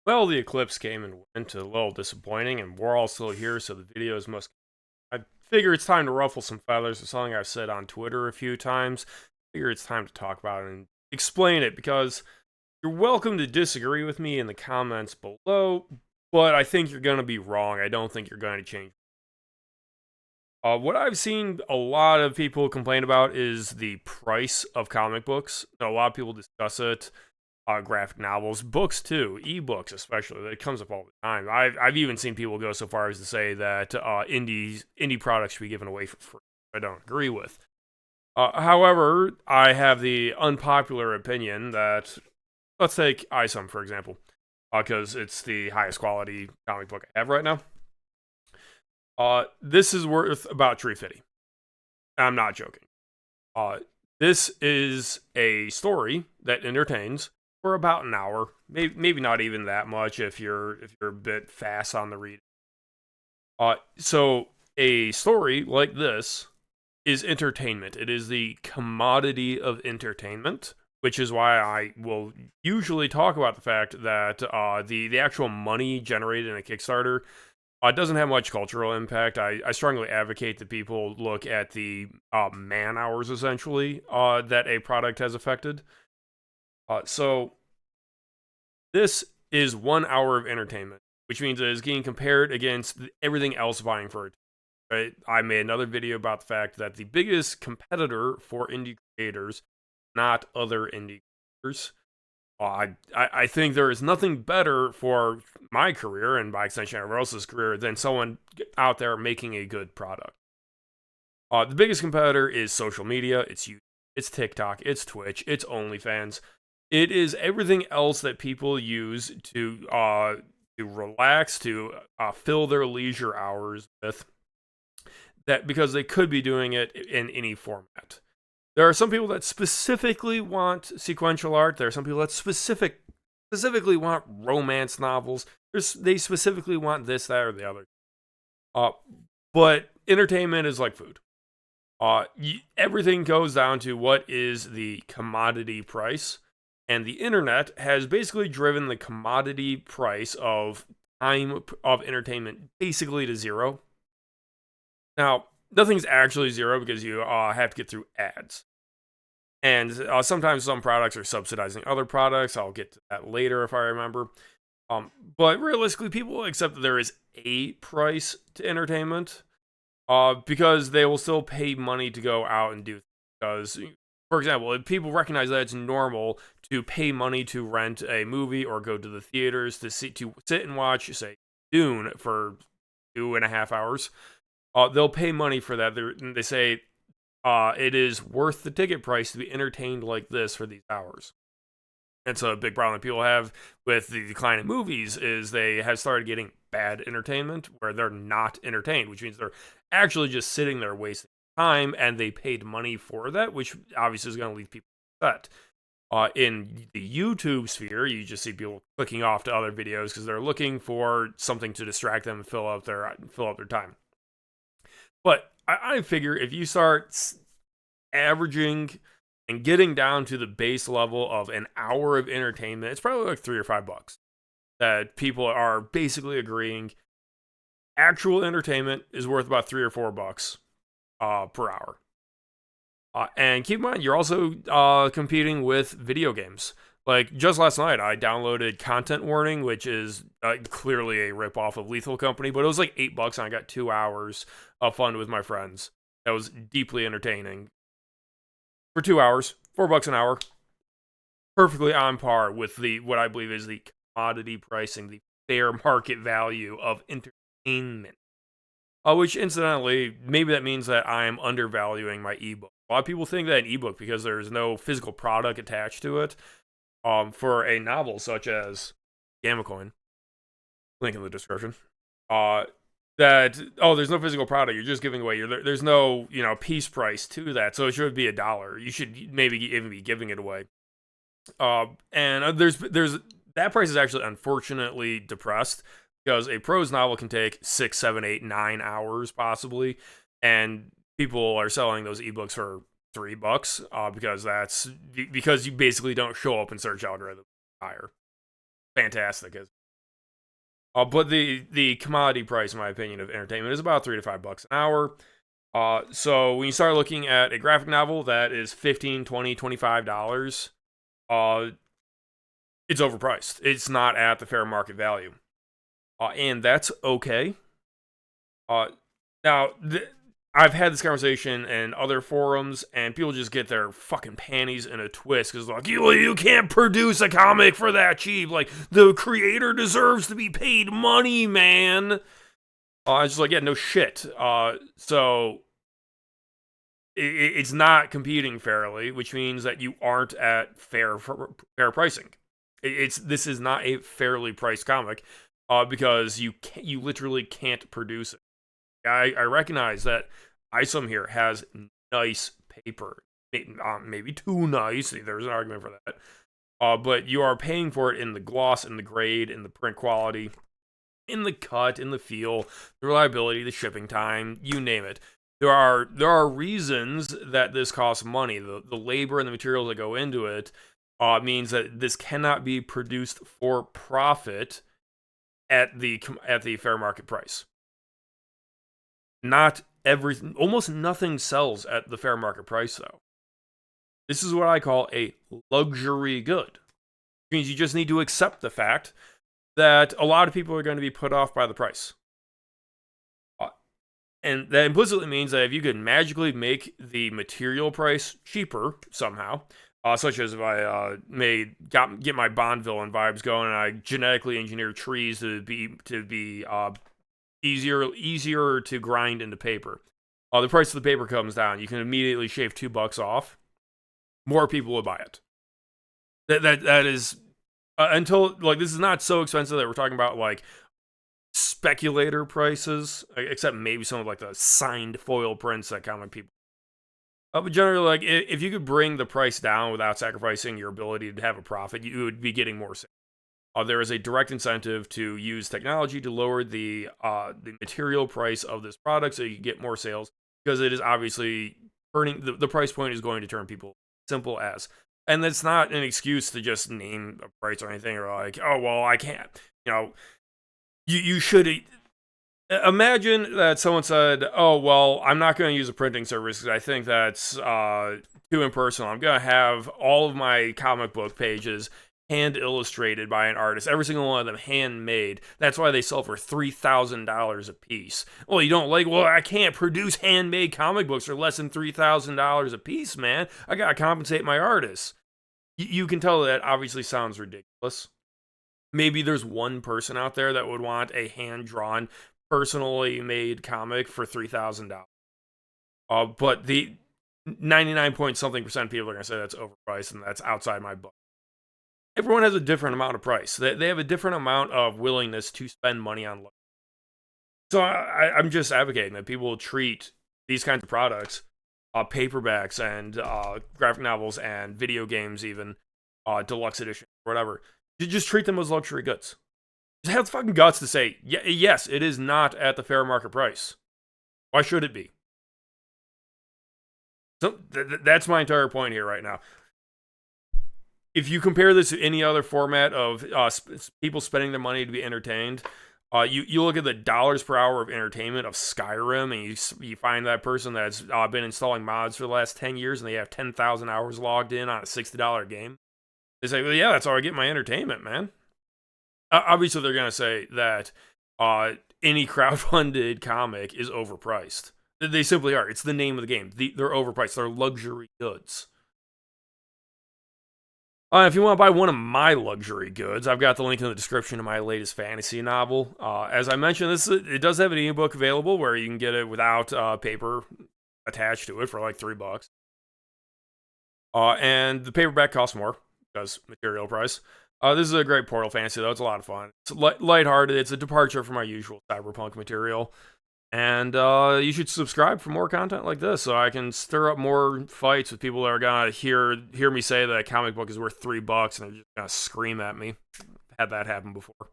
Well, the eclipse came and went, a little disappointing, and we're all still here, so the videos must. I figure it's time to ruffle some feathers. It's something I've said on Twitter a few times. I figure it's time to talk about it and explain it because you're welcome to disagree with me in the comments below, but I think you're going to be wrong. I don't think you're going to change. What I've seen a lot of people complain about is the price of comic books. A lot of people discuss it, graphic novels, books too, ebooks especially. It comes up all the time. I've even seen people go so far as to say that indie products should be given away for free. I don't agree with. However, I have the unpopular opinion that let's take ISOM for example, because it's the highest quality comic book I have right now. This is worth about 350. I'm not joking. Uh, this is a story that entertains for about an hour, maybe not even that much if you're a bit fast on the read. So a story like this is entertainment. It is the commodity of entertainment, which is why I will usually talk about the fact that the actual money generated in a Kickstarter doesn't have much cultural impact. I strongly advocate that people look at the man hours essentially that a product has affected. So this is 1 hour of entertainment, which means it is getting compared against everything else vying for it. Right? I made another video about the fact that the biggest competitor for indie creators, not other indie creators. I think there is nothing better for my career and by extension everyone else's career than someone out there making a good product. The biggest competitor is social media. It's YouTube, it's TikTok, it's Twitch, it's OnlyFans. It is everything else that people use to relax, to fill their leisure hours with. That because they could be doing it in any format. There are some people that specifically want sequential art. There are some people that specifically want romance novels. They specifically want this, that, or the other. Uh, but entertainment is like food. Everything goes down to what is the commodity price, and the internet has basically driven the commodity price of time of entertainment basically to zero. Now, nothing's actually zero because you have to get through ads. And sometimes some products are subsidizing other products. I'll get to that later if I remember. But realistically, people accept that there is a price to entertainment because they will still pay money to go out and do things. Because, for example, if people recognize that it's normal to pay money to rent a movie or go to the theaters to sit and watch, say, Dune for 2.5 hours, they'll pay money for that. They say it is worth the ticket price to be entertained like this for these hours. It's a big problem that people have with the decline in movies is they have started getting bad entertainment where they're not entertained, which means they're actually just sitting there wasting time, and they paid money for that, which obviously is going to leave people upset. In the YouTube sphere, you just see people clicking off to other videos because they're looking for something to distract them and fill up their time. But I figure if you start averaging and getting down to the base level of an hour of entertainment, it's probably like $3 or $5 that people are basically agreeing actual entertainment is worth about $3 or $4 per hour. And keep in mind, you're also competing with video games. Like, just last night, I downloaded Content Warning, which is clearly a ripoff of Lethal Company, but it was like $8, and I got 2 hours of fun with my friends. That was deeply entertaining. For 2 hours, $4 an hour, perfectly on par with what I believe is the commodity pricing, the fair market value of entertainment. Which, incidentally, maybe that means that I'm undervaluing my ebook. A lot of people think that an ebook, because there's no physical product attached to it, for a novel such as Gamacoin, link in the description, that there's no physical product, you're just giving away there's no piece price to that, so it should be $1. You should maybe even be giving it away. And there's that price is actually unfortunately depressed because a prose novel can take 6, 7, 8, 9 hours possibly, and people are selling those ebooks for $3 because you basically don't show up in search algorithm higher. Fantastic. But the commodity price, in my opinion, of entertainment is about $3 to $5 an hour. So when you start looking at a graphic novel that is $15, $20, $25, uh, it's overpriced. It's not at the fair market value. And that's okay. Uh, now, I've had this conversation in other forums, and people just get their fucking panties in a twist because like, you can't produce a comic for that cheap. Like, the creator deserves to be paid money, man. It's just like, yeah, no shit. So it's not competing fairly, which means that you aren't at fair pricing. This is not a fairly priced comic, because you literally can't produce it. I recognize that Isom here has nice paper, maybe too nice. There's an argument for that. But you are paying for it in the gloss, in the grade, in the print quality, in the cut, in the feel, the reliability, the shipping time, you name it. There are reasons that this costs money. The labor and the materials that go into it means that this cannot be produced for profit at the fair market price. Not everything, almost nothing sells at the fair market price, though. This is what I call a luxury good. It means you just need to accept the fact that a lot of people are going to be put off by the price. And that implicitly means that if you could magically make the material price cheaper somehow, such as if I get my Bond villain vibes going and I genetically engineer trees to be easier to grind into paper. The price of the paper comes down. You can immediately shave $2 off. More people would buy it. That is until like this is not so expensive that we're talking about like speculator prices, except maybe some of like the signed foil prints that comic people. But generally, like if you could bring the price down without sacrificing your ability to have a profit, you would be getting more sales. There is a direct incentive to use technology to lower the material price of this product so you get more sales, because it is obviously turning the price point is going to turn people. Simple as. And that's not an excuse to just name a price or anything, or like, oh well, I can't. You should imagine that someone said, oh well, I'm not going to use a printing service because I think that's too impersonal. I'm going to have all of my comic book pages hand illustrated by an artist, every single one of them handmade. That's why they sell for $3,000 a piece. Well, you don't like, well, I can't produce handmade comic books for less than $3,000 a piece, man. I gotta compensate my artists. You can tell that obviously sounds ridiculous. Maybe there's one person out there that would want a hand-drawn, personally made comic for $3,000. But the 99 point something percent of people are gonna say that's overpriced and that's outside my budget. Everyone has a different amount of price. They have a different amount of willingness to spend money on. So I'm just advocating that people treat these kinds of products, paperbacks and graphic novels and video games, even deluxe edition, whatever. You just treat them as luxury goods. Just have the fucking guts to say, yes, it is not at the fair market price. Why should it be? So that's my entire point here right now. If you compare this to any other format of people spending their money to be entertained, you look at the dollars per hour of entertainment of Skyrim, and you find that person that's been installing mods for the last 10 years, and they have 10,000 hours logged in on a $60 game. They say, well, yeah, that's how I get my entertainment, man. Obviously, they're going to say that any crowdfunded comic is overpriced. They simply are. It's the name of the game. They're overpriced. They're luxury goods. If you want to buy one of my luxury goods, I've got the link in the description to my latest fantasy novel. As I mentioned, it does have an ebook available where you can get it without paper attached to it for like $3. And the paperback costs more because material price. This is a great portal fantasy, though. It's a lot of fun. It's lighthearted. It's a departure from our usual cyberpunk material. And you should subscribe for more content like this so I can stir up more fights with people that are going to hear me say that a comic book is worth $3 and they're just going to scream at me. I've had that happen before.